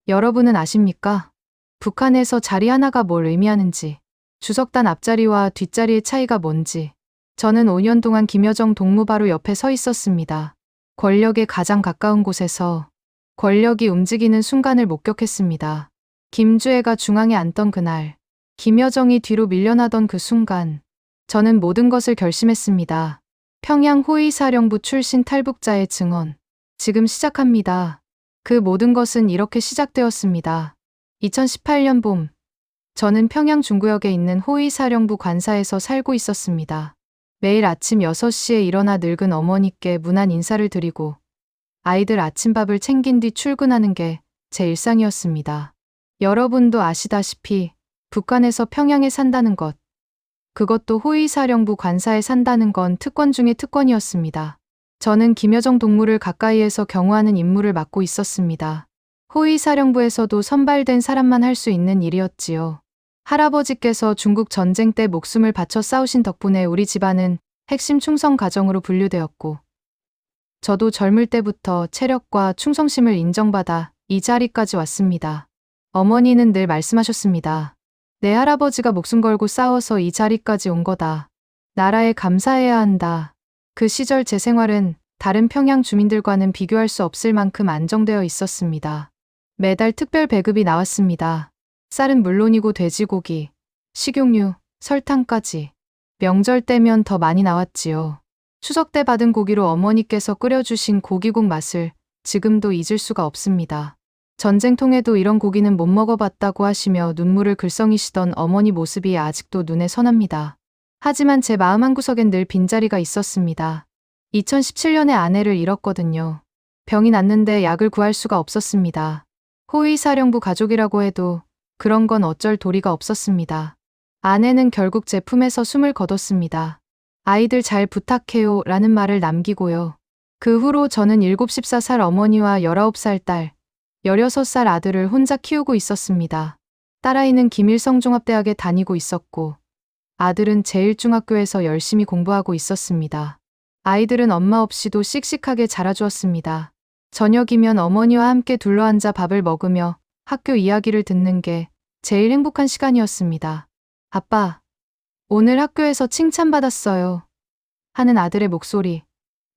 여러분은 아십니까? 북한에서 자리 하나가 뭘 의미하는지, 주석단 앞자리와 뒷자리의 차이가 뭔지. 저는 5년 동안 김여정 동무 바로 옆에 서 있었습니다. 권력에 가장 가까운 곳에서 권력이 움직이는 순간을 목격했습니다. 김주애가 중앙에 앉던 그날, 김여정이 뒤로 밀려나던 그 순간, 저는 모든 것을 결심했습니다. 평양 호위사령부 출신 탈북자의 증언. 지금 시작합니다. 그 모든 것은 이렇게 시작되었습니다. 2018년 봄, 저는 평양 중구역에 있는 호위사령부 관사에서 살고 있었습니다. 매일 아침 6시에 일어나 늙은 어머니께 무난 인사를 드리고 아이들 아침밥을 챙긴 뒤 출근하는 게 제 일상이었습니다. 여러분도 아시다시피 북한에서 평양에 산다는 것, 그것도 호위사령부 관사에 산다는 건 특권 중의 특권이었습니다. 저는 김여정 동무를 가까이에서 경호하는 임무를 맡고 있었습니다. 호위사령부에서도 선발된 사람만 할 수 있는 일이었지요. 할아버지께서 중국 전쟁 때 목숨을 바쳐 싸우신 덕분에 우리 집안은 핵심 충성 가정으로 분류되었고, 저도 젊을 때부터 체력과 충성심을 인정받아 이 자리까지 왔습니다. 어머니는 늘 말씀하셨습니다. 내 할아버지가 목숨 걸고 싸워서 이 자리까지 온 거다. 나라에 감사해야 한다. 그 시절 제 생활은 다른 평양 주민들과는 비교할 수 없을 만큼 안정되어 있었습니다. 매달 특별 배급이 나왔습니다. 쌀은 물론이고 돼지고기, 식용유, 설탕까지. 명절 때면 더 많이 나왔지요. 추석 때 받은 고기로 어머니께서 끓여주신 고기국 맛을 지금도 잊을 수가 없습니다. 전쟁통에도 이런 고기는 못 먹어봤다고 하시며 눈물을 글썽이시던 어머니 모습이 아직도 눈에 선합니다. 하지만 제 마음 한구석엔 늘 빈자리가 있었습니다. 2017년에 아내를 잃었거든요. 병이 났는데 약을 구할 수가 없었습니다. 호위사령부 가족이라고 해도 그런 건 어쩔 도리가 없었습니다. 아내는 결국 제 품에서 숨을 거뒀습니다. 아이들 잘 부탁해요 라는 말을 남기고요. 그 후로 저는 74살 어머니와 19살 딸, 16살 아들을 혼자 키우고 있었습니다. 딸아이는 김일성종합대학에 다니고 있었고 아들은 제1중학교에서 열심히 공부하고 있었습니다. 아이들은 엄마 없이도 씩씩하게 자라주었습니다. 저녁이면 어머니와 함께 둘러앉아 밥을 먹으며 학교 이야기를 듣는 게 제일 행복한 시간이었습니다. 아빠, 오늘 학교에서 칭찬받았어요. 하는 아들의 목소리.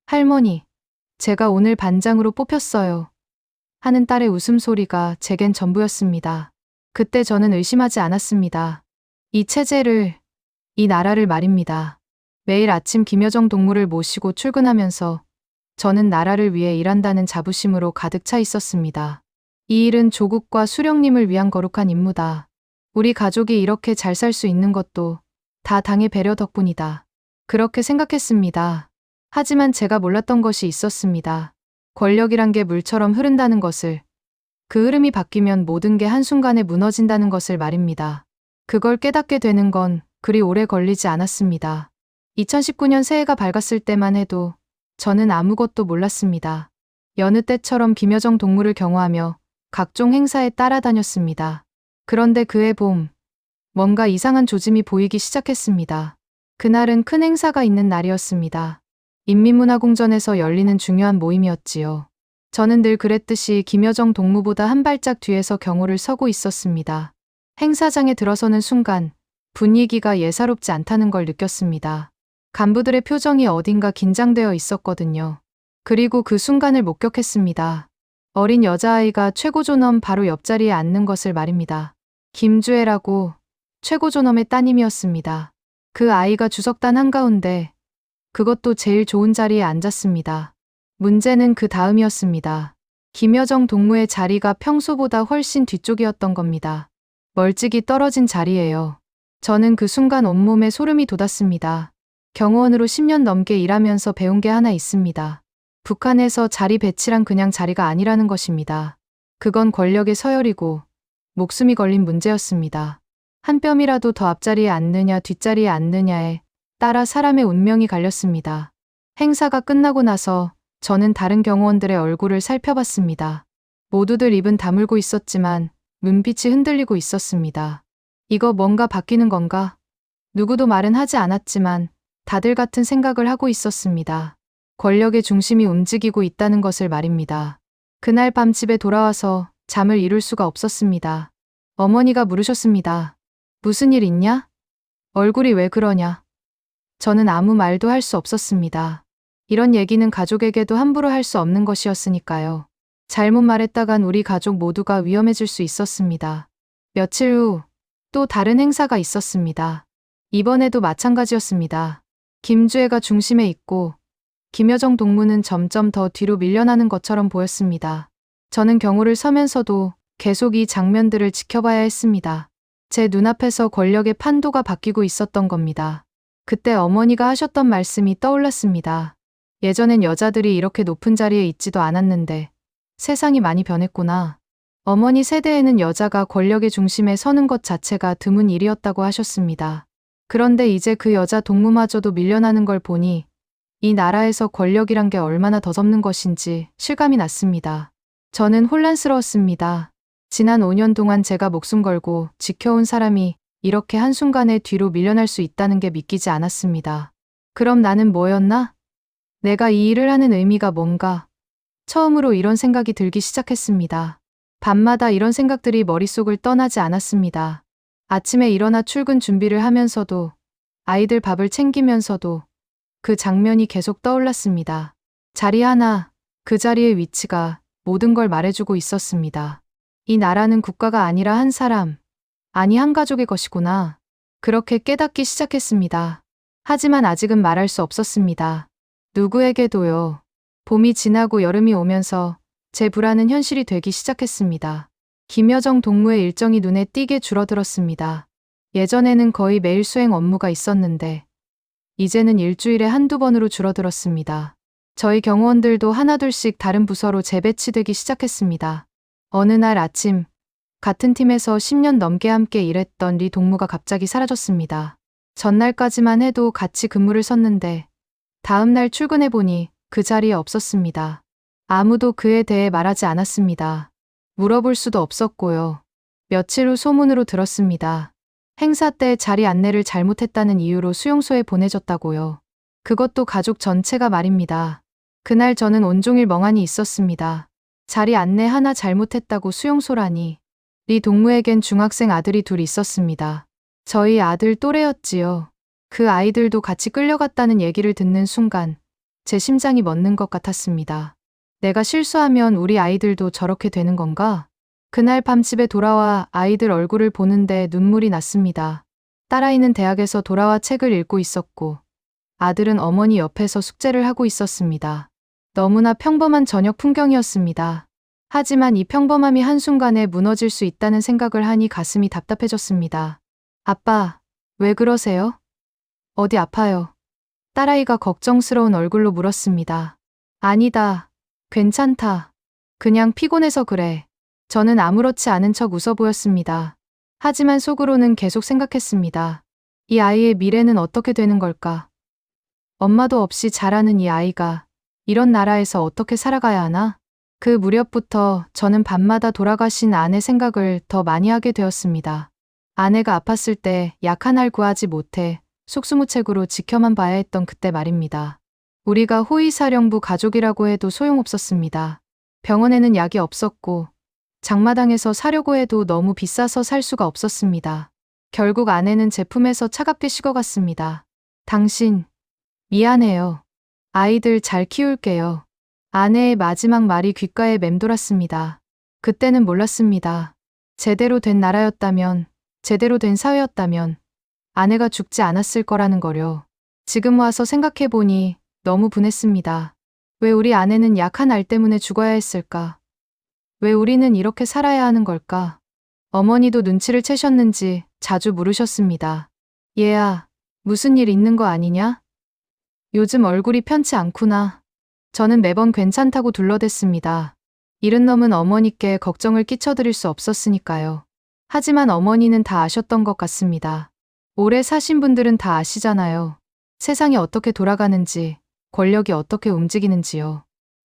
할머니, 제가 오늘 반장으로 뽑혔어요. 하는 딸의 웃음소리가 제겐 전부였습니다. 그때 저는 의심하지 않았습니다. 이 체제를, 이 나라를 말입니다. 매일 아침 김여정 동무를 모시고 출근하면서 저는 나라를 위해 일한다는 자부심으로 가득 차 있었습니다. 이 일은 조국과 수령님을 위한 거룩한 임무다. 우리 가족이 이렇게 잘 살 수 있는 것도 다 당의 배려 덕분이다. 그렇게 생각했습니다. 하지만 제가 몰랐던 것이 있었습니다. 권력이란 게 물처럼 흐른다는 것을, 그 흐름이 바뀌면 모든 게 한순간에 무너진다는 것을 말입니다. 그걸 깨닫게 되는 건 그리 오래 걸리지 않았습니다. 2019년 새해가 밝았을 때만 해도 저는 아무것도 몰랐습니다. 여느 때처럼 김여정 동무를 경호하며 각종 행사에 따라다녔습니다. 그런데 그해 봄, 뭔가 이상한 조짐이 보이기 시작했습니다. 그날은 큰 행사가 있는 날이었습니다. 인민문화궁전에서 열리는 중요한 모임이었지요. 저는 늘 그랬듯이 김여정 동무보다 한 발짝 뒤에서 경호를 서고 있었습니다. 행사장에 들어서는 순간 분위기가 예사롭지 않다는 걸 느꼈습니다. 간부들의 표정이 어딘가 긴장되어 있었거든요. 그리고 그 순간을 목격했습니다. 어린 여자아이가 최고존엄 바로 옆자리에 앉는 것을 말입니다. 김주애라고 최고존엄의 따님이었습니다. 그 아이가 주석단 한가운데, 그것도 제일 좋은 자리에 앉았습니다. 문제는 그 다음이었습니다. 김여정 동무의 자리가 평소보다 훨씬 뒤쪽이었던 겁니다. 멀찍이 떨어진 자리예요. 저는 그 순간 온몸에 소름이 돋았습니다. 경호원으로 10년 넘게 일하면서 배운 게 하나 있습니다. 북한에서 자리 배치란 그냥 자리가 아니라는 것입니다. 그건 권력의 서열이고 목숨이 걸린 문제였습니다. 한 뼘이라도 더 앞자리에 앉느냐 뒷자리에 앉느냐에 따라 사람의 운명이 갈렸습니다. 행사가 끝나고 나서 저는 다른 경호원들의 얼굴을 살펴봤습니다. 모두들 입은 다물고 있었지만 눈빛이 흔들리고 있었습니다. 이거 뭔가 바뀌는 건가? 누구도 말은 하지 않았지만 다들 같은 생각을 하고 있었습니다. 권력의 중심이 움직이고 있다는 것을 말입니다. 그날 밤 집에 돌아와서 잠을 이룰 수가 없었습니다. 어머니가 물으셨습니다. 무슨 일 있냐? 얼굴이 왜 그러냐? 저는 아무 말도 할 수 없었습니다. 이런 얘기는 가족에게도 함부로 할 수 없는 것이었으니까요. 잘못 말했다간 우리 가족 모두가 위험해질 수 있었습니다. 며칠 후 또 다른 행사가 있었습니다. 이번에도 마찬가지였습니다. 김주혜가 중심에 있고 김여정 동무는 점점 더 뒤로 밀려나는 것처럼 보였습니다. 저는 경호를 서면서도 계속 이 장면들을 지켜봐야 했습니다. 제 눈앞에서 권력의 판도가 바뀌고 있었던 겁니다. 그때 어머니가 하셨던 말씀이 떠올랐습니다. 예전엔 여자들이 이렇게 높은 자리에 있지도 않았는데 세상이 많이 변했구나. 어머니 세대에는 여자가 권력의 중심에 서는 것 자체가 드문 일이었다고 하셨습니다. 그런데 이제 그 여자 동무마저도 밀려나는 걸 보니 이 나라에서 권력이란 게 얼마나 더접는 것인지 실감이 났습니다. 저는 혼란스러웠습니다. 지난 5년 동안 제가 목숨 걸고 지켜온 사람이 이렇게 한순간에 뒤로 밀려날 수 있다는 게 믿기지 않았습니다. 그럼 나는 뭐였나? 내가 이 일을 하는 의미가 뭔가? 처음으로 이런 생각이 들기 시작했습니다. 밤마다 이런 생각들이 머릿속을 떠나지 않았습니다. 아침에 일어나 출근 준비를 하면서도 아이들 밥을 챙기면서도 그 장면이 계속 떠올랐습니다. 자리 하나, 그 자리의 위치가 모든 걸 말해주고 있었습니다. 이 나라는 국가가 아니라 한 사람, 아니 한 가족의 것이구나. 그렇게 깨닫기 시작했습니다. 하지만 아직은 말할 수 없었습니다. 누구에게도요. 봄이 지나고 여름이 오면서 제 불안은 현실이 되기 시작했습니다. 김여정 동무의 일정이 눈에 띄게 줄어들었습니다. 예전에는 거의 매일 수행 업무가 있었는데 이제는 일주일에 한두 번으로 줄어들었습니다. 저희 경호원들도 하나둘씩 다른 부서로 재배치되기 시작했습니다. 어느 날 아침 같은 팀에서 10년 넘게 함께 일했던 리 동무가 갑자기 사라졌습니다. 전날까지만 해도 같이 근무를 섰는데 다음 날 출근해보니 그 자리에 없었습니다. 아무도 그에 대해 말하지 않았습니다. 물어볼 수도 없었고요. 며칠 후 소문으로 들었습니다. 행사 때 자리 안내를 잘못했다는 이유로 수용소에 보내졌다고요. 그것도 가족 전체가 말입니다. 그날 저는 온종일 멍하니 있었습니다. 자리 안내 하나 잘못했다고 수용소라니. 리 동무에겐 중학생 아들이 둘 있었습니다. 저희 아들 또래였지요. 그 아이들도 같이 끌려갔다는 얘기를 듣는 순간 제 심장이 멎는 것 같았습니다. 내가 실수하면 우리 아이들도 저렇게 되는 건가? 그날 밤 집에 돌아와 아이들 얼굴을 보는데 눈물이 났습니다. 딸아이는 대학에서 돌아와 책을 읽고 있었고 아들은 어머니 옆에서 숙제를 하고 있었습니다. 너무나 평범한 저녁 풍경이었습니다. 하지만 이 평범함이 한순간에 무너질 수 있다는 생각을 하니 가슴이 답답해졌습니다. 아빠, 왜 그러세요? 어디 아파요? 딸아이가 걱정스러운 얼굴로 물었습니다. 아니다. 괜찮다. 그냥 피곤해서 그래. 저는 아무렇지 않은 척 웃어 보였습니다. 하지만 속으로는 계속 생각했습니다. 이 아이의 미래는 어떻게 되는 걸까? 엄마도 없이 자라는 이 아이가 이런 나라에서 어떻게 살아가야 하나? 그 무렵부터 저는 밤마다 돌아가신 아내 생각을 더 많이 하게 되었습니다. 아내가 아팠을 때 약 하나를 구하지 못해 속수무책으로 지켜만 봐야 했던 그때 말입니다. 우리가 호위사령부 가족이라고 해도 소용없었습니다. 병원에는 약이 없었고 장마당에서 사려고 해도 너무 비싸서 살 수가 없었습니다. 결국 아내는 제 품에서 차갑게 식어갔습니다. 당신, 미안해요. 아이들 잘 키울게요. 아내의 마지막 말이 귓가에 맴돌았습니다. 그때는 몰랐습니다. 제대로 된 나라였다면, 제대로 된 사회였다면 아내가 죽지 않았을 거라는 거요. 지금 와서 생각해보니 너무 분했습니다. 왜 우리 아내는 약한 알 때문에 죽어야 했을까? 왜 우리는 이렇게 살아야 하는 걸까? 어머니도 눈치를 채셨는지 자주 물으셨습니다. 얘야, 무슨 일 있는 거 아니냐? 요즘 얼굴이 편치 않구나. 저는 매번 괜찮다고 둘러댔습니다. 일은 넘은 어머니께 걱정을 끼쳐드릴 수 없었으니까요. 하지만 어머니는 다 아셨던 것 같습니다. 오래 사신 분들은 다 아시잖아요. 세상이 어떻게 돌아가는지, 권력이 어떻게 움직이는지요.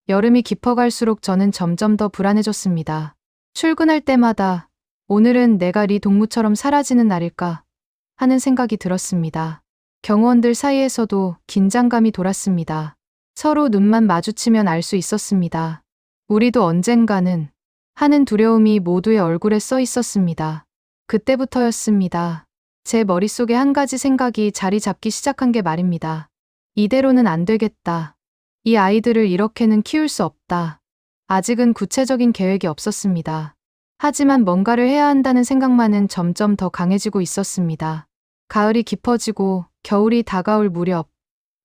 여름이 깊어갈수록 저는 점점 더 불안해졌습니다. 출근할 때마다 오늘은 내가 리 동무처럼 사라지는 날일까 하는 생각이 들었습니다. 경호원들 사이에서도 긴장감이 돌았습니다. 서로 눈만 마주치면 알 수 있었습니다. 우리도 언젠가는 하는 두려움이 모두의 얼굴에 써 있었습니다. 그때부터였습니다. 제 머릿속에 한 가지 생각이 자리 잡기 시작한 게 말입니다. 이대로는 안 되겠다. 이 아이들을 이렇게는 키울 수 없다. 아직은 구체적인 계획이 없었습니다. 하지만 뭔가를 해야 한다는 생각만은 점점 더 강해지고 있었습니다. 가을이 깊어지고 겨울이 다가올 무렵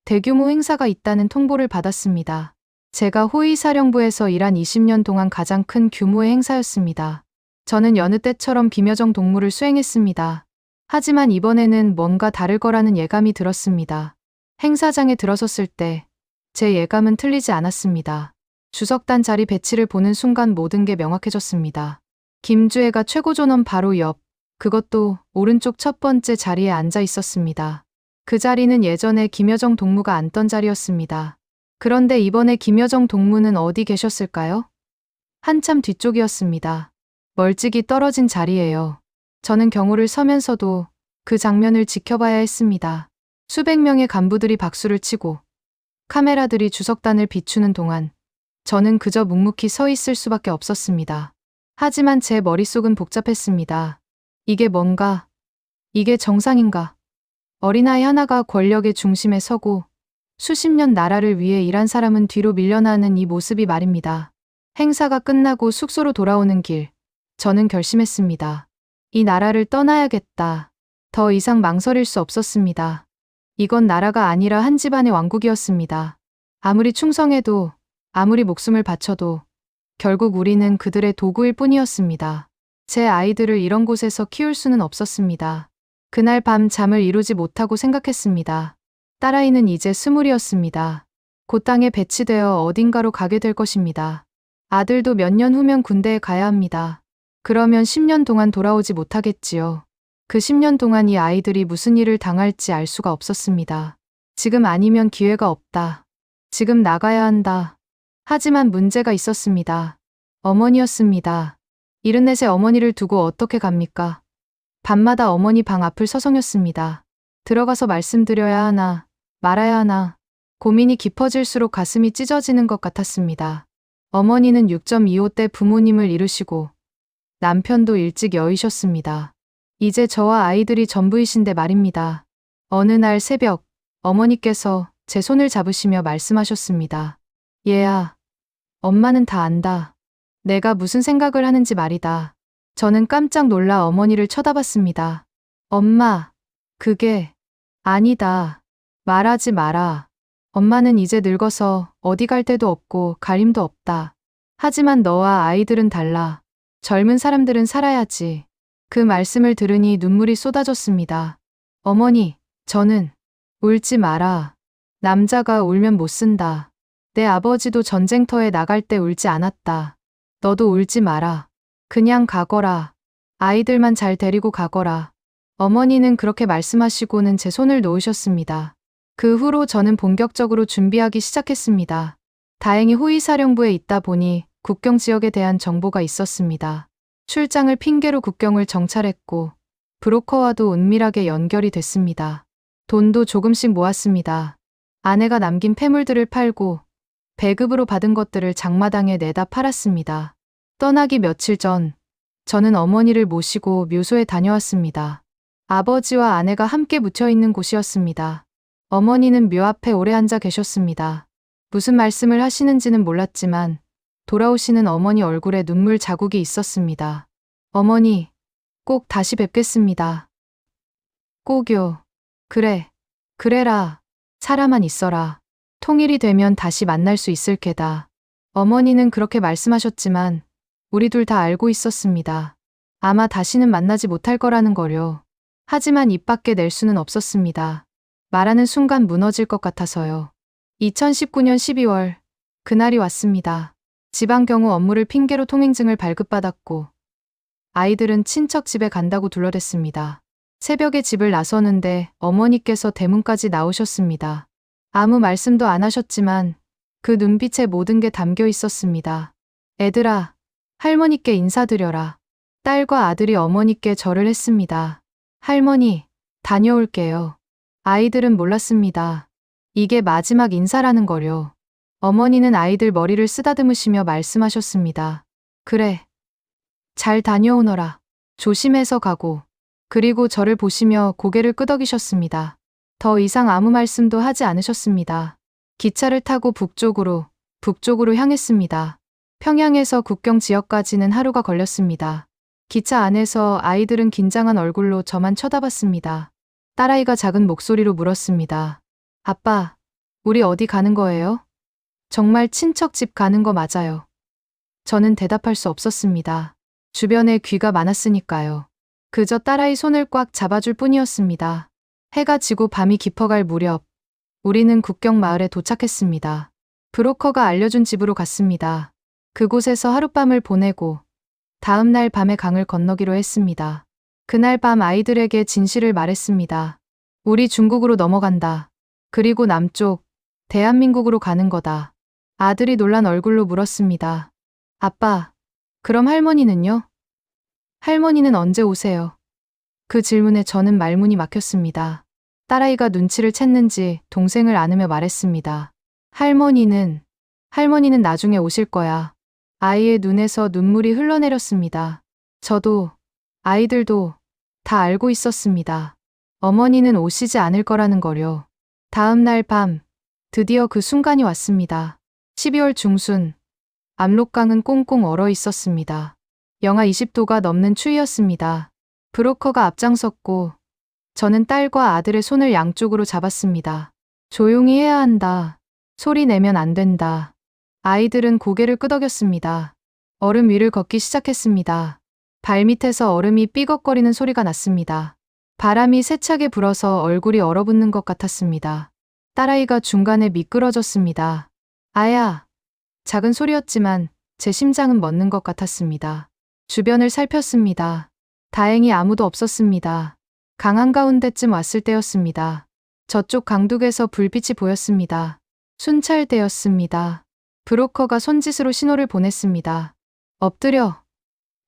대규모 행사가 있다는 통보를 받았습니다. 제가 호위사령부에서 일한 20년 동안 가장 큰 규모의 행사였습니다. 저는 여느 때처럼 김여정 동무를 수행했습니다. 하지만 이번에는 뭔가 다를 거라는 예감이 들었습니다. 행사장에 들어섰을 때 제 예감은 틀리지 않았습니다. 주석단 자리 배치를 보는 순간 모든 게 명확해졌습니다. 김주애가 최고존원 바로 옆, 그것도 오른쪽 첫 번째 자리에 앉아 있었습니다. 그 자리는 예전에 김여정 동무가 앉던 자리였습니다. 그런데 이번에 김여정 동무는 어디 계셨을까요? 한참 뒤쪽이었습니다. 멀찍이 떨어진 자리예요. 저는 경호를 서면서도 그 장면을 지켜봐야 했습니다. 수백 명의 간부들이 박수를 치고 카메라들이 주석단을 비추는 동안 저는 그저 묵묵히 서 있을 수밖에 없었습니다. 하지만 제 머릿속은 복잡했습니다. 이게 뭔가? 이게 정상인가? 어린아이 하나가 권력의 중심에 서고 수십 년 나라를 위해 일한 사람은 뒤로 밀려나는 이 모습이 말입니다. 행사가 끝나고 숙소로 돌아오는 길, 저는 결심했습니다. 이 나라를 떠나야겠다. 더 이상 망설일 수 없었습니다. 이건 나라가 아니라 한 집안의 왕국이었습니다. 아무리 충성해도, 아무리 목숨을 바쳐도 결국 우리는 그들의 도구일 뿐이었습니다. 제 아이들을 이런 곳에서 키울 수는 없었습니다. 그날 밤 잠을 이루지 못하고 생각했습니다. 딸아이는 이제 20이었습니다. 그 땅에 배치되어 어딘가로 가게 될 것입니다. 아들도 몇 년 후면 군대에 가야 합니다. 그러면 10년 동안 돌아오지 못하겠지요. 그 10년 동안 이 아이들이 무슨 일을 당할지 알 수가 없었습니다. 지금 아니면 기회가 없다. 지금 나가야 한다. 하지만 문제가 있었습니다. 어머니였습니다. 74세 어머니를 두고 어떻게 갑니까? 밤마다 어머니 방 앞을 서성였습니다. 들어가서 말씀드려야 하나, 말아야 하나, 고민이 깊어질수록 가슴이 찢어지는 것 같았습니다. 어머니는 6.25 때 부모님을 잃으시고 남편도 일찍 여의셨습니다. 이제 저와 아이들이 전부이신데 말입니다. 어느 날 새벽 어머니께서 제 손을 잡으시며 말씀하셨습니다. 얘야, 엄마는 다 안다. 내가 무슨 생각을 하는지 말이다. 저는 깜짝 놀라 어머니를 쳐다봤습니다. 엄마, 그게 아니다. 말하지 마라. 엄마는 이제 늙어서 어디 갈 데도 없고 가림도 없다. 하지만 너와 아이들은 달라. 젊은 사람들은 살아야지. 그 말씀을 들으니 눈물이 쏟아졌습니다. 어머니, 저는 울지 마라. 남자가 울면 못 쓴다. 내 아버지도 전쟁터에 나갈 때 울지 않았다. 너도 울지 마라. 그냥 가거라. 아이들만 잘 데리고 가거라. 어머니는 그렇게 말씀하시고는 제 손을 놓으셨습니다. 그 후로 저는 본격적으로 준비하기 시작했습니다. 다행히 호위사령부에 있다 보니 국경 지역에 대한 정보가 있었습니다. 출장을 핑계로 국경을 정찰했고 브로커와도 은밀하게 연결이 됐습니다. 돈도 조금씩 모았습니다. 아내가 남긴 폐물들을 팔고 배급으로 받은 것들을 장마당에 내다 팔았습니다. 떠나기 며칠 전 저는 어머니를 모시고 묘소에 다녀왔습니다. 아버지와 아내가 함께 묻혀 있는 곳이었습니다. 어머니는 묘 앞에 오래 앉아 계셨습니다. 무슨 말씀을 하시는지는 몰랐지만 돌아오시는 어머니 얼굴에 눈물 자국이 있었습니다. 어머니, 꼭 다시 뵙겠습니다. 꼭요. 그래, 그래라. 살아만 있어라. 통일이 되면 다시 만날 수 있을 게다. 어머니는 그렇게 말씀하셨지만 우리 둘 다 알고 있었습니다. 아마 다시는 만나지 못할 거라는 거요. 하지만 입 밖에 낼 수는 없었습니다. 말하는 순간 무너질 것 같아서요. 2019년 12월, 그날이 왔습니다. 지방경호 업무를 핑계로 통행증을 발급받았고 아이들은 친척 집에 간다고 둘러댔습니다. 새벽에 집을 나서는데 어머니께서 대문까지 나오셨습니다. 아무 말씀도 안 하셨지만 그 눈빛에 모든 게 담겨 있었습니다. 애들아, 할머니께 인사드려라. 딸과 아들이 어머니께 절을 했습니다. 할머니, 다녀올게요. 아이들은 몰랐습니다. 이게 마지막 인사라는 거요. 어머니는 아이들 머리를 쓰다듬으시며 말씀하셨습니다. 그래, 잘 다녀오너라. 조심해서 가고. 그리고 저를 보시며 고개를 끄덕이셨습니다. 더 이상 아무 말씀도 하지 않으셨습니다. 기차를 타고 북쪽으로 향했습니다. 평양에서 국경 지역까지는 하루가 걸렸습니다. 기차 안에서 아이들은 긴장한 얼굴로 저만 쳐다봤습니다. 딸아이가 작은 목소리로 물었습니다. 아빠, 우리 어디 가는 거예요? 정말 친척 집 가는 거 맞아요. 저는 대답할 수 없었습니다. 주변에 귀가 많았으니까요. 그저 딸아이 손을 꽉 잡아줄 뿐이었습니다. 해가 지고 밤이 깊어갈 무렵, 우리는 국경 마을에 도착했습니다. 브로커가 알려준 집으로 갔습니다. 그곳에서 하룻밤을 보내고 다음 날 밤에 강을 건너기로 했습니다. 그날 밤 아이들에게 진실을 말했습니다. 우리 중국으로 넘어간다. 그리고 남쪽, 대한민국으로 가는 거다. 아들이 놀란 얼굴로 물었습니다. 아빠, 그럼 할머니는요? 할머니는 언제 오세요? 그 질문에 저는 말문이 막혔습니다. 딸아이가 눈치를 챘는지 동생을 안으며 말했습니다. 할머니는 나중에 오실 거야. 아이의 눈에서 눈물이 흘러내렸습니다. 저도, 아이들도 다 알고 있었습니다. 어머니는 오시지 않을 거라는 거요. 다음 날 밤, 드디어 그 순간이 왔습니다. 12월 중순, 압록강은 꽁꽁 얼어 있었습니다. 영하 20도가 넘는 추위였습니다. 브로커가 앞장섰고 저는 딸과 아들의 손을 양쪽으로 잡았습니다. 조용히 해야 한다. 소리 내면 안 된다. 아이들은 고개를 끄덕였습니다. 얼음 위를 걷기 시작했습니다. 발밑에서 얼음이 삐걱거리는 소리가 났습니다. 바람이 세차게 불어서 얼굴이 얼어붙는 것 같았습니다. 딸아이가 중간에 미끄러졌습니다. 아야! 작은 소리였지만 제 심장은 멎는 것 같았습니다. 주변을 살폈습니다. 다행히 아무도 없었습니다. 강 한가운데쯤 왔을 때였습니다. 저쪽 강둑에서 불빛이 보였습니다. 순찰대였습니다. 브로커가 손짓으로 신호를 보냈습니다. 엎드려.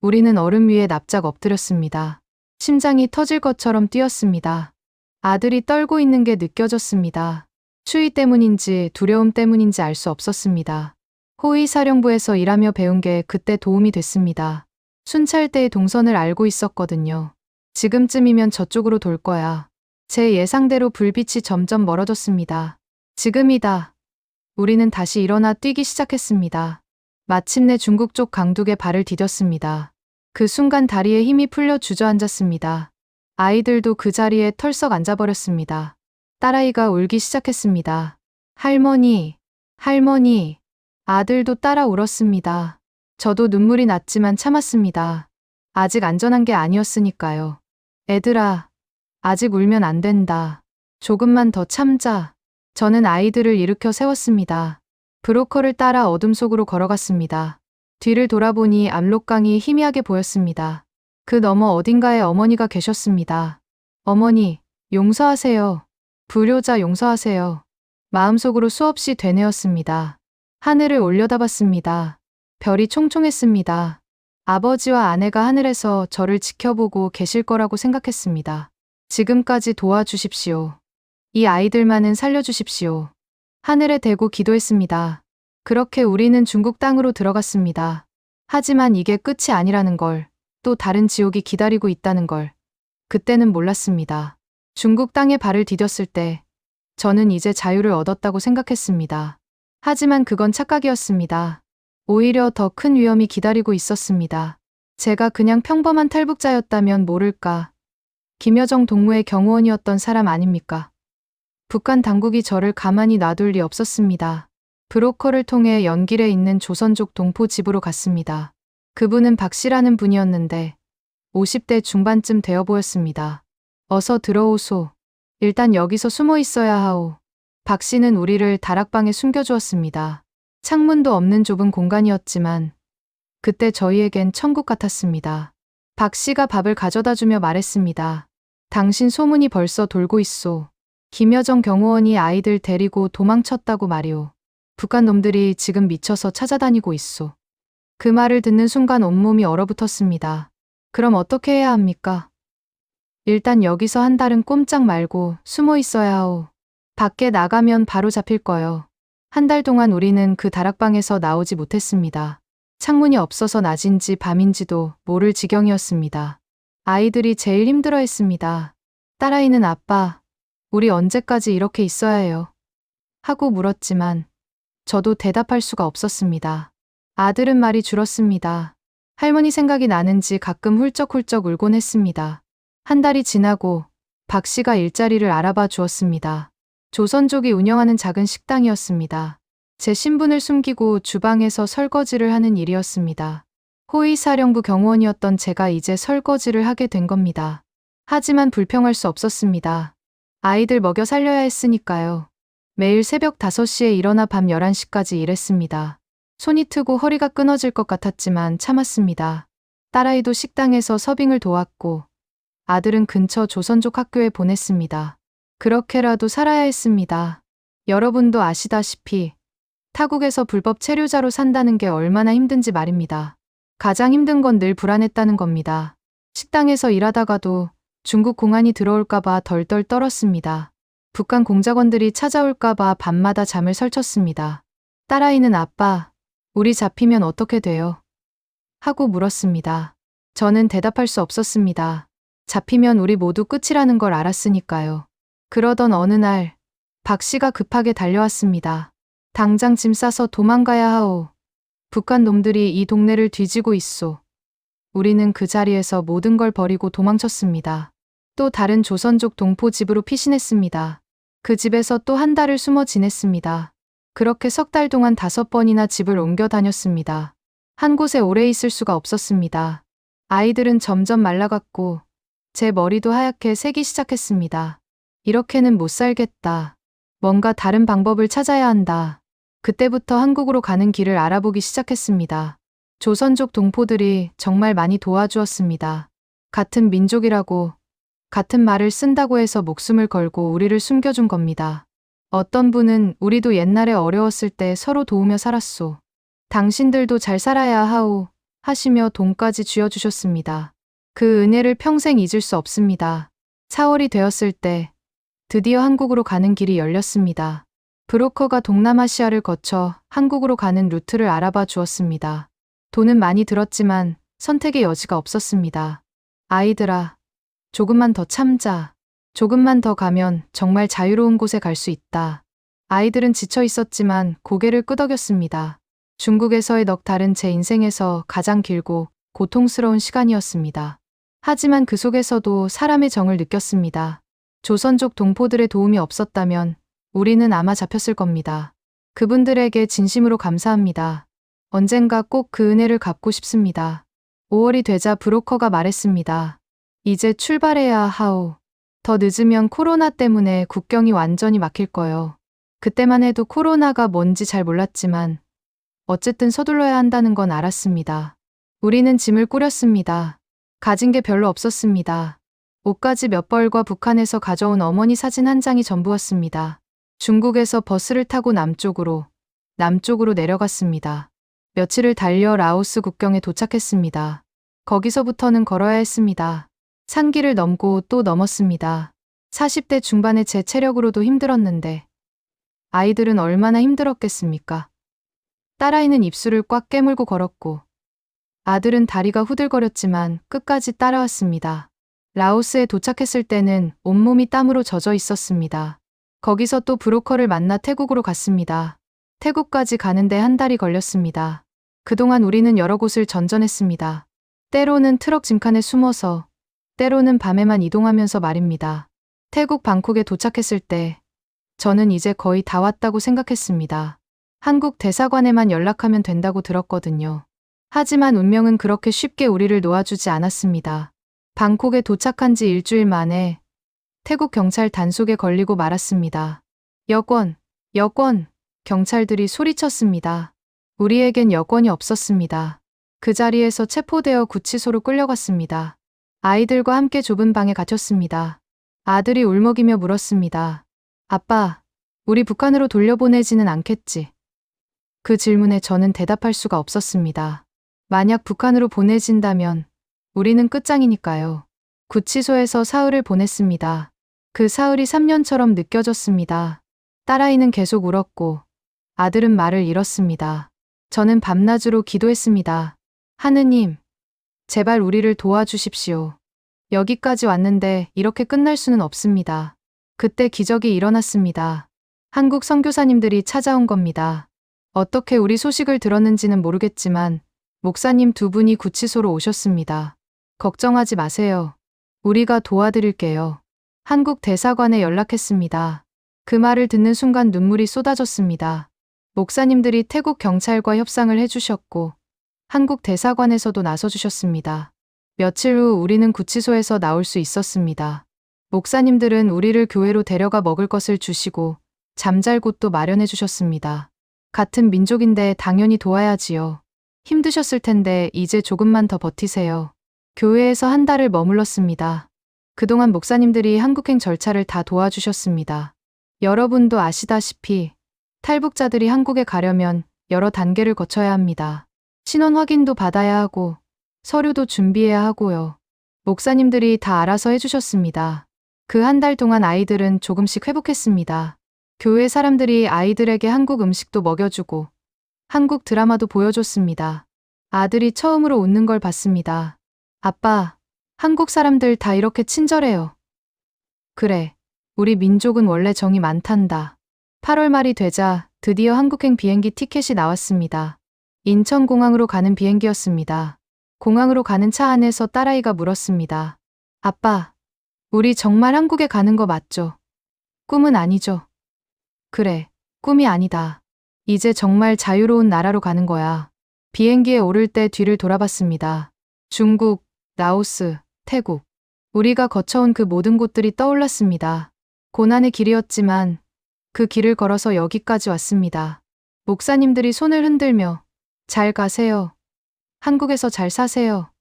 우리는 얼음 위에 납작 엎드렸습니다. 심장이 터질 것처럼 뛰었습니다. 아들이 떨고 있는 게 느껴졌습니다. 추위 때문인지 두려움 때문인지 알 수 없었습니다. 호위사령부에서 일하며 배운 게 그때 도움이 됐습니다. 순찰대의 동선을 알고 있었거든요. 지금쯤이면 저쪽으로 돌 거야. 제 예상대로 불빛이 점점 멀어졌습니다. 지금이다. 우리는 다시 일어나 뛰기 시작했습니다. 마침내 중국 쪽 강둑에 발을 디뎠습니다. 그 순간 다리에 힘이 풀려 주저앉았습니다. 아이들도 그 자리에 털썩 앉아버렸습니다. 딸아이가 울기 시작했습니다. 할머니, 할머니. 아들도 따라 울었습니다. 저도 눈물이 났지만 참았습니다. 아직 안전한 게 아니었으니까요. 애들아, 아직 울면 안 된다. 조금만 더 참자. 저는 아이들을 일으켜 세웠습니다. 브로커를 따라 어둠 속으로 걸어갔습니다. 뒤를 돌아보니 압록강이 희미하게 보였습니다. 그 너머 어딘가에 어머니가 계셨습니다. 어머니, 용서하세요. 불효자 용서하세요. 마음속으로 수없이 되뇌었습니다. 하늘을 올려다봤습니다. 별이 총총했습니다. 아버지와 아내가 하늘에서 저를 지켜보고 계실 거라고 생각했습니다. 지금까지 도와주십시오. 이 아이들만은 살려주십시오. 하늘에 대고 기도했습니다. 그렇게 우리는 중국 땅으로 들어갔습니다. 하지만 이게 끝이 아니라는 걸, 또 다른 지옥이 기다리고 있다는 걸, 그때는 몰랐습니다. 중국 땅에 발을 디뎠을 때, 저는 이제 자유를 얻었다고 생각했습니다. 하지만 그건 착각이었습니다. 오히려 더 큰 위험이 기다리고 있었습니다. 제가 그냥 평범한 탈북자였다면 모를까. 김여정 동무의 경호원이었던 사람 아닙니까? 북한 당국이 저를 가만히 놔둘 리 없었습니다. 브로커를 통해 연길에 있는 조선족 동포 집으로 갔습니다. 그분은 박 씨라는 분이었는데 50대 중반쯤 되어 보였습니다. 어서 들어오소. 일단 여기서 숨어 있어야 하오. 박 씨는 우리를 다락방에 숨겨주었습니다. 창문도 없는 좁은 공간이었지만 그때 저희에겐 천국 같았습니다. 박 씨가 밥을 가져다 주며 말했습니다. 당신 소문이 벌써 돌고 있소. 김여정 경호원이 아이들 데리고 도망쳤다고 말이오. 북한 놈들이 지금 미쳐서 찾아다니고 있소. 그 말을 듣는 순간 온몸이 얼어붙었습니다. 그럼 어떻게 해야 합니까? 일단 여기서 한 달은 꼼짝 말고 숨어 있어야 하오. 밖에 나가면 바로 잡힐 거요. 한 달 동안 우리는 그 다락방에서 나오지 못했습니다. 창문이 없어서 낮인지 밤인지도 모를 지경이었습니다. 아이들이 제일 힘들어했습니다. 딸아이는 아빠, 우리 언제까지 이렇게 있어야 해요? 하고 물었지만 저도 대답할 수가 없었습니다. 아들은 말이 줄었습니다. 할머니 생각이 나는지 가끔 훌쩍훌쩍 울곤 했습니다. 한 달이 지나고 박 씨가 일자리를 알아봐 주었습니다. 조선족이 운영하는 작은 식당이었습니다. 제 신분을 숨기고 주방에서 설거지를 하는 일이었습니다. 호위사령부 경호원이었던 제가 이제 설거지를 하게 된 겁니다. 하지만 불평할 수 없었습니다. 아이들 먹여 살려야 했으니까요. 매일 새벽 5시에 일어나 밤 11시까지 일했습니다. 손이 트고 허리가 끊어질 것 같았지만 참았습니다. 딸아이도 식당에서 서빙을 도왔고 아들은 근처 조선족 학교에 보냈습니다. 그렇게라도 살아야 했습니다. 여러분도 아시다시피 타국에서 불법 체류자로 산다는 게 얼마나 힘든지 말입니다. 가장 힘든 건 늘 불안했다는 겁니다. 식당에서 일하다가도 중국 공안이 들어올까봐 덜덜 떨었습니다. 북한 공작원들이 찾아올까봐 밤마다 잠을 설쳤습니다. 딸아이는 아빠, 우리 잡히면 어떻게 돼요? 하고 물었습니다. 저는 대답할 수 없었습니다. 잡히면 우리 모두 끝이라는 걸 알았으니까요. 그러던 어느 날, 박 씨가 급하게 달려왔습니다. 당장 짐 싸서 도망가야 하오. 북한 놈들이 이 동네를 뒤지고 있소. 우리는 그 자리에서 모든 걸 버리고 도망쳤습니다. 또 다른 조선족 동포 집으로 피신했습니다. 그 집에서 또 한 달을 숨어 지냈습니다. 그렇게 석 달 동안 5번이나 집을 옮겨 다녔습니다. 한 곳에 오래 있을 수가 없었습니다. 아이들은 점점 말라갔고 제 머리도 하얗게 새기 시작했습니다. 이렇게는 못 살겠다. 뭔가 다른 방법을 찾아야 한다. 그때부터 한국으로 가는 길을 알아보기 시작했습니다. 조선족 동포들이 정말 많이 도와주었습니다. 같은 민족이라고, 같은 말을 쓴다고 해서 목숨을 걸고 우리를 숨겨준 겁니다. 어떤 분은 우리도 옛날에 어려웠을 때 서로 도우며 살았소. 당신들도 잘 살아야 하오 하시며 돈까지 쥐어주셨습니다. 그 은혜를 평생 잊을 수 없습니다. 4월이 되었을 때 드디어 한국으로 가는 길이 열렸습니다. 브로커가 동남아시아를 거쳐 한국으로 가는 루트를 알아봐 주었습니다. 돈은 많이 들었지만 선택의 여지가 없었습니다. 아이들아, 조금만 더 참자. 조금만 더 가면 정말 자유로운 곳에 갈 수 있다. 아이들은 지쳐 있었지만 고개를 끄덕였습니다. 중국에서의 넉 달은 제 인생에서 가장 길고 고통스러운 시간이었습니다. 하지만 그 속에서도 사람의 정을 느꼈습니다. 조선족 동포들의 도움이 없었다면 우리는 아마 잡혔을 겁니다. 그분들에게 진심으로 감사합니다. 언젠가 꼭 그 은혜를 갚고 싶습니다. 5월이 되자 브로커가 말했습니다. 이제 출발해야 하오. 더 늦으면 코로나 때문에 국경이 완전히 막힐 거요. 그때만 해도 코로나가 뭔지 잘 몰랐지만 어쨌든 서둘러야 한다는 건 알았습니다. 우리는 짐을 꾸렸습니다. 가진 게 별로 없었습니다. 옷가지 몇 벌과 북한에서 가져온 어머니 사진 한 장이 전부였습니다. 중국에서 버스를 타고 남쪽으로 내려갔습니다. 며칠을 달려 라오스 국경에 도착했습니다. 거기서부터는 걸어야 했습니다. 산길을 넘고 또 넘었습니다. 40대 중반의 제 체력으로도 힘들었는데 아이들은 얼마나 힘들었겠습니까? 딸아이는 입술을 꽉 깨물고 걸었고 아들은 다리가 후들거렸지만 끝까지 따라왔습니다. 라오스에 도착했을 때는 온몸이 땀으로 젖어 있었습니다. 거기서 또 브로커를 만나 태국으로 갔습니다. 태국까지 가는데 한 달이 걸렸습니다. 그동안 우리는 여러 곳을 전전했습니다. 때로는 트럭 짐칸에 숨어서, 때로는 밤에만 이동하면서 말입니다. 태국 방콕에 도착했을 때 저는 이제 거의 다 왔다고 생각했습니다. 한국 대사관에만 연락하면 된다고 들었거든요. 하지만 운명은 그렇게 쉽게 우리를 놓아주지 않았습니다. 방콕에 도착한 지 일주일 만에 태국 경찰 단속에 걸리고 말았습니다. 여권, 경찰들이 소리쳤습니다. 우리에겐 여권이 없었습니다. 그 자리에서 체포되어 구치소로 끌려갔습니다. 아이들과 함께 좁은 방에 갇혔습니다. 아들이 울먹이며 물었습니다. 아빠, 우리 북한으로 돌려보내지는 않겠지? 그 질문에 저는 대답할 수가 없었습니다. 만약 북한으로 보내진다면 우리는 끝장이니까요. 구치소에서 사흘을 보냈습니다. 그 사흘이 3년처럼 느껴졌습니다. 딸아이는 계속 울었고 아들은 말을 잃었습니다. 저는 밤낮으로 기도했습니다. 하느님, 제발 우리를 도와주십시오. 여기까지 왔는데 이렇게 끝날 수는 없습니다. 그때 기적이 일어났습니다. 한국 선교사님들이 찾아온 겁니다. 어떻게 우리 소식을 들었는지는 모르겠지만 목사님 두 분이 구치소로 오셨습니다. 걱정하지 마세요. 우리가 도와드릴게요. 한국 대사관에 연락했습니다. 그 말을 듣는 순간 눈물이 쏟아졌습니다. 목사님들이 태국 경찰과 협상을 해주셨고 한국 대사관에서도 나서주셨습니다. 며칠 후 우리는 구치소에서 나올 수 있었습니다. 목사님들은 우리를 교회로 데려가 먹을 것을 주시고 잠잘 곳도 마련해 주셨습니다. 같은 민족인데 당연히 도와야지요. 힘드셨을 텐데 이제 조금만 더 버티세요. 교회에서 한 달을 머물렀습니다. 그동안 목사님들이 한국행 절차를 다 도와주셨습니다. 여러분도 아시다시피 탈북자들이 한국에 가려면 여러 단계를 거쳐야 합니다. 신원 확인도 받아야 하고 서류도 준비해야 하고요. 목사님들이 다 알아서 해주셨습니다. 그 한 달 동안 아이들은 조금씩 회복했습니다. 교회 사람들이 아이들에게 한국 음식도 먹여주고 한국 드라마도 보여줬습니다. 아들이 처음으로 웃는 걸 봤습니다. 아빠, 한국 사람들 다 이렇게 친절해요. 그래, 우리 민족은 원래 정이 많단다. 8월 말이 되자 드디어 한국행 비행기 티켓이 나왔습니다. 인천공항으로 가는 비행기였습니다. 공항으로 가는 차 안에서 딸아이가 물었습니다. 아빠, 우리 정말 한국에 가는 거 맞죠? 꿈은 아니죠? 그래, 꿈이 아니다. 이제 정말 자유로운 나라로 가는 거야. 비행기에 오를 때 뒤를 돌아봤습니다. 중국, 라오스, 태국. 우리가 거쳐온 그 모든 곳들이 떠올랐습니다. 고난의 길이었지만 그 길을 걸어서 여기까지 왔습니다. 목사님들이 손을 흔들며 잘 가세요. 한국에서 잘 사세요.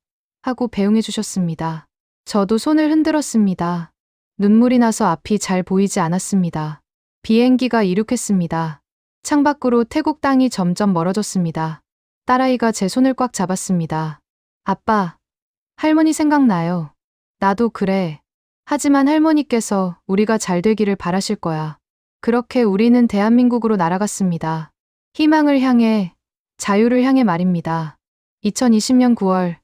하고 배웅해 주셨습니다. 저도 손을 흔들었습니다. 눈물이 나서 앞이 잘 보이지 않았습니다. 비행기가 이륙했습니다. 창밖으로 태국 땅이 점점 멀어졌습니다. 딸아이가 제 손을 꽉 잡았습니다. 아빠, 할머니 생각나요. 나도 그래. 하지만 할머니께서 우리가 잘 되기를 바라실 거야. 그렇게 우리는 대한민국으로 날아갔습니다. 희망을 향해, 자유를 향해 말입니다. 2020년 9월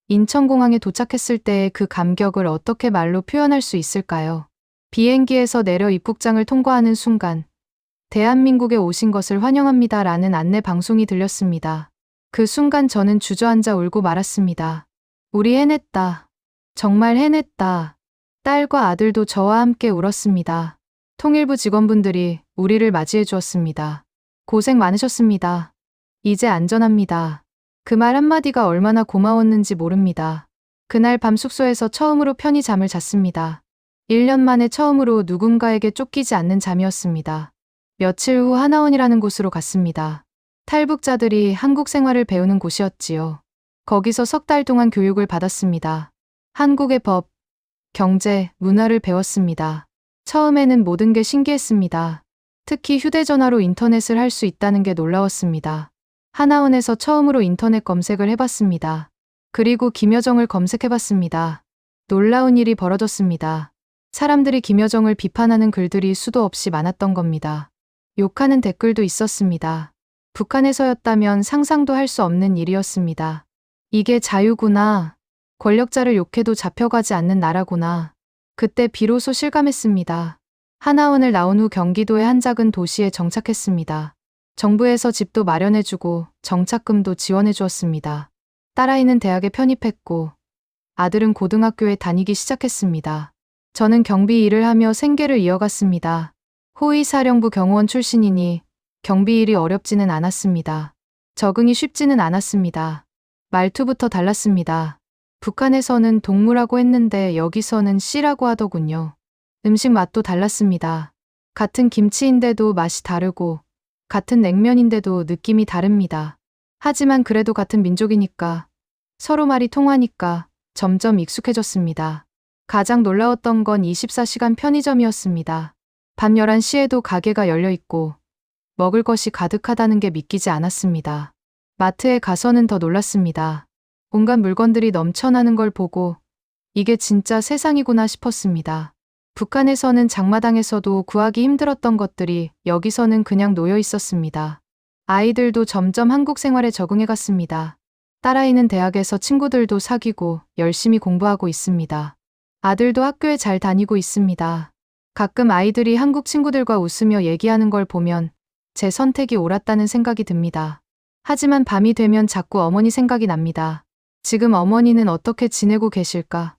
인천공항에 도착했을 때의 그 감격을 어떻게 말로 표현할 수 있을까요? 비행기에서 내려 입국장을 통과하는 순간 대한민국에 오신 것을 환영합니다 라는 안내 방송이 들렸습니다. 그 순간 저는 주저앉아 울고 말았습니다. 우리 해냈다. 정말 해냈다. 딸과 아들도 저와 함께 울었습니다. 통일부 직원분들이 우리를 맞이해 주었습니다. 고생 많으셨습니다. 이제 안전합니다. 그 말 한마디가 얼마나 고마웠는지 모릅니다. 그날 밤 숙소에서 처음으로 편히 잠을 잤습니다. 1년 만에 처음으로 누군가에게 쫓기지 않는 잠이었습니다. 며칠 후 하나원이라는 곳으로 갔습니다. 탈북자들이 한국 생활을 배우는 곳이었지요. 거기서 석 달 동안 교육을 받았습니다. 한국의 법, 경제, 문화를 배웠습니다. 처음에는 모든 게 신기했습니다. 특히 휴대전화로 인터넷을 할 수 있다는 게 놀라웠습니다. 하나원에서 처음으로 인터넷 검색을 해봤습니다. 그리고 김여정을 검색해봤습니다. 놀라운 일이 벌어졌습니다. 사람들이 김여정을 비판하는 글들이 수도 없이 많았던 겁니다. 욕하는 댓글도 있었습니다. 북한에서였다면 상상도 할 수 없는 일이었습니다. 이게 자유구나. 권력자를 욕해도 잡혀가지 않는 나라구나. 그때 비로소 실감했습니다. 하나원을 나온 후 경기도의 한 작은 도시에 정착했습니다. 정부에서 집도 마련해주고 정착금도 지원해 주었습니다. 딸아이는 대학에 편입했고 아들은 고등학교에 다니기 시작했습니다. 저는 경비 일을 하며 생계를 이어갔습니다. 호위사령부 경호원 출신이니 경비 일이 어렵지는 않았습니다. 적응이 쉽지는 않았습니다. 말투부터 달랐습니다. 북한에서는 동무라고 했는데 여기서는 씨라고 하더군요. 음식 맛도 달랐습니다. 같은 김치인데도 맛이 다르고 같은 냉면인데도 느낌이 다릅니다. 하지만 그래도 같은 민족이니까 서로 말이 통하니까 점점 익숙해졌습니다. 가장 놀라웠던 건 24시간 편의점이었습니다. 밤 11시에도 가게가 열려 있고 먹을 것이 가득하다는 게 믿기지 않았습니다. 마트에 가서는 더 놀랐습니다. 온갖 물건들이 넘쳐나는 걸 보고 이게 진짜 세상이구나 싶었습니다. 북한에서는 장마당에서도 구하기 힘들었던 것들이 여기서는 그냥 놓여 있었습니다. 아이들도 점점 한국 생활에 적응해 갔습니다. 딸아이는 대학에서 친구들도 사귀고 열심히 공부하고 있습니다. 아들도 학교에 잘 다니고 있습니다. 가끔 아이들이 한국 친구들과 웃으며 얘기하는 걸 보면 제 선택이 옳았다는 생각이 듭니다. 하지만 밤이 되면 자꾸 어머니 생각이 납니다. 지금 어머니는 어떻게 지내고 계실까?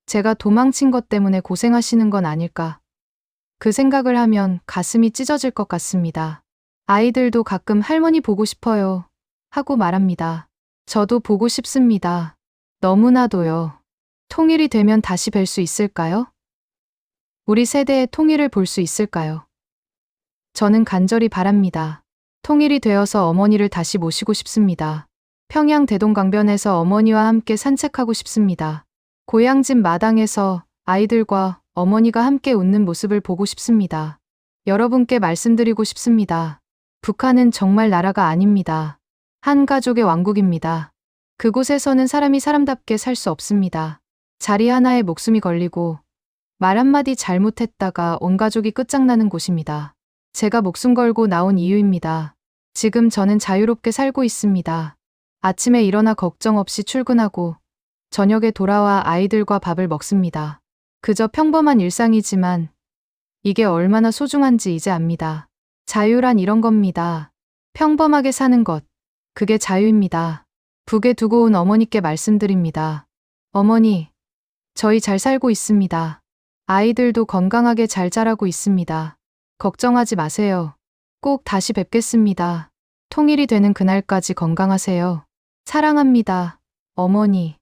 제가 도망친 것 때문에 고생하시는 건 아닐까? 그 생각을 하면 가슴이 찢어질 것 같습니다. 아이들도 가끔 할머니 보고 싶어요 하고 말합니다. 저도 보고 싶습니다. 너무나도요. 통일이 되면 다시 뵐 수 있을까요? 우리 세대의 통일을 볼 수 있을까요? 저는 간절히 바랍니다. 통일이 되어서 어머니를 다시 모시고 싶습니다. 평양 대동강변에서 어머니와 함께 산책하고 싶습니다. 고향집 마당에서 아이들과 어머니가 함께 웃는 모습을 보고 싶습니다. 여러분께 말씀드리고 싶습니다. 북한은 정말 나라가 아닙니다. 한 가족의 왕국입니다. 그곳에서는 사람이 사람답게 살 수 없습니다. 자리 하나에 목숨이 걸리고 말 한마디 잘못했다가 온 가족이 끝장나는 곳입니다. 제가 목숨 걸고 나온 이유입니다. 지금 저는 자유롭게 살고 있습니다. 아침에 일어나 걱정 없이 출근하고 저녁에 돌아와 아이들과 밥을 먹습니다. 그저 평범한 일상이지만 이게 얼마나 소중한지 이제 압니다. 자유란 이런 겁니다. 평범하게 사는 것. 그게 자유입니다. 북에 두고 온 어머니께 말씀드립니다. 어머니, 저희 잘 살고 있습니다. 아이들도 건강하게 잘 자라고 있습니다. 걱정하지 마세요. 꼭 다시 뵙겠습니다. 통일이 되는 그날까지 건강하세요. 사랑합니다. 어머니.